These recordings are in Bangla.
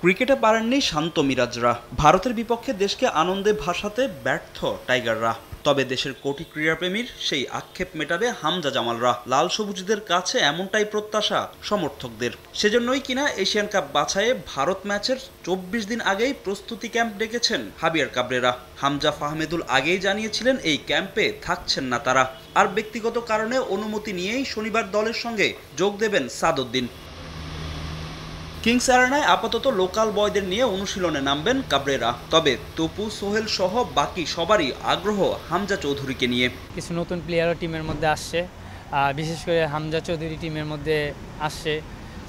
ক্রিকেটে পারেননি শান্ত মিরাজরা। ভারতের বিপক্ষে দেশকে আনন্দে ভাসাতে ব্যর্থ টাইগাররা। তবে দেশের কোটি ক্রীড়াপ্রেমীর সেই আক্ষেপ মেটাবে হামজা জামালরা। লাল সবুজদের কাছে এমনটাই প্রত্যাশা সমর্থকদের। সেজন্যই কিনা এশিয়ান কাপ বাছাইয়ে ভারত ম্যাচের 24 দিন আগেই প্রস্তুতি ক্যাম্প ডেকেছেন হাবিয়ার কাবরেরা। হামজা ফাহমেদুল আগেই জানিয়েছিলেন এই ক্যাম্পে থাকছেন না তারা, আর ব্যক্তিগত কারণে অনুমতি নিয়েই শনিবার দলের সঙ্গে যোগ দেবেন সাদউদ্দিন। কিংস অ্যারেনায় আপাতত লোকাল বয়দের নিয়ে অনুশীলনে নামবেন কাবরেরা। তবে তপু, সোহেল সহ বাকি সবারই আগ্রহ হামজা চৌধুরীকে নিয়ে। কিছু নতুন প্লেয়ারও টিমের মধ্যে আসছে, বিশেষ করে হামজা চৌধুরী টিমের মধ্যে আসছে।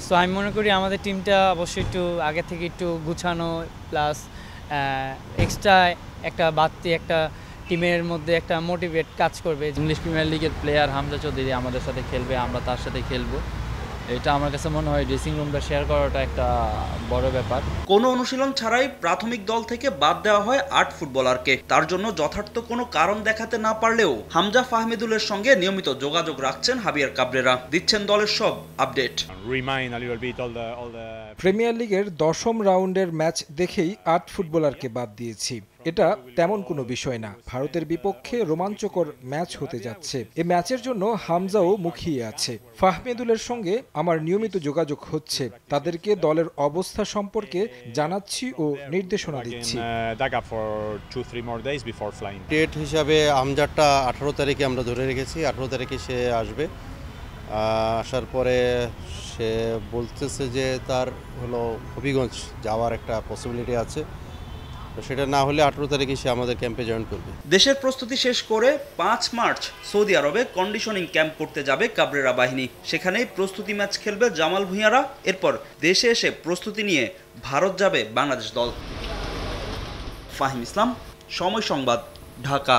সো আমি মনে করি আমাদের টিমটা অবশ্যই একটু আগে থেকে একটু গুছানো, প্লাস এক্সট্রা একটা বাড়তি একটা টিমের মধ্যে একটা মোটিভেট কাজ করবে। ইংলিশ প্রিমিয়ার লিগের প্লেয়ার হামজা চৌধুরী আমাদের সাথে খেলবে, আমরা তার সাথে খেলবো। এটা আমার কাছে মনে হয় ড্রেসিং রুমটা শেয়ার করাটা একটা বড় ব্যাপার। কোনো অনুশীলন ছাড়াই প্রাথমিক দল থেকে বাদ দেওয়া হয় 8 ফুটবলারকে। তার জন্য যথার্থ কোনো কারণ দেখাতে না পারলেও হামজা ফাহমেদুলের সঙ্গে নিয়মিত যোগাযোগ রাখছেন হাবিয়ার কাবরেরা, দিচ্ছেন দলের সব আপডেট। প্রিমিয়ার লিগের 10ম রাউন্ডের ম্যাচ দেখেই 8 ফুটবলারকে বাদ দিয়েছি। এটা তেমন কোনো বিষয় না। ভারতের বিপক্ষে রোমাঞ্চকর ম্যাচ হতে যাচ্ছে। এই ম্যাচের জন্য হামজাও মুখিয়ে আছে। ফাহমেদুলের সঙ্গে আমার নিয়মিত যোগাযোগ হচ্ছে, তাদেরকে দলের অবস্থা সম্পর্কে জানাচ্ছি ও নির্দেশনা দিচ্ছি। ডেট হিসাবে হামজাটা 18 তারিখে আমরা ধরে রেখেছি। 18 তারিখে সে আসবে। আসার পরে সে বলতেছে যে তার হলো হবিগঞ্জ যাওয়ার একটা পসিবিলিটি আছে। সেটা না হলে 18 তারিখে সে আমাদের ক্যাম্পে জয়েন করবে। দেশের প্রস্তুতি শেষ করে 5 মার্চ সৌদি আরবে কন্ডিশনিং ক্যাম্প করতে যাবে কাবরেরা বাহিনী। সেখানেই প্রস্তুতি ম্যাচ খেলবে জামাল ভূঁইয়ারা। এরপর দেশে এসে প্রস্তুতি নিয়ে ভারত যাবে বাংলাদেশ দল। ফাহিম ইসলাম, সময় সংবাদ, ঢাকা।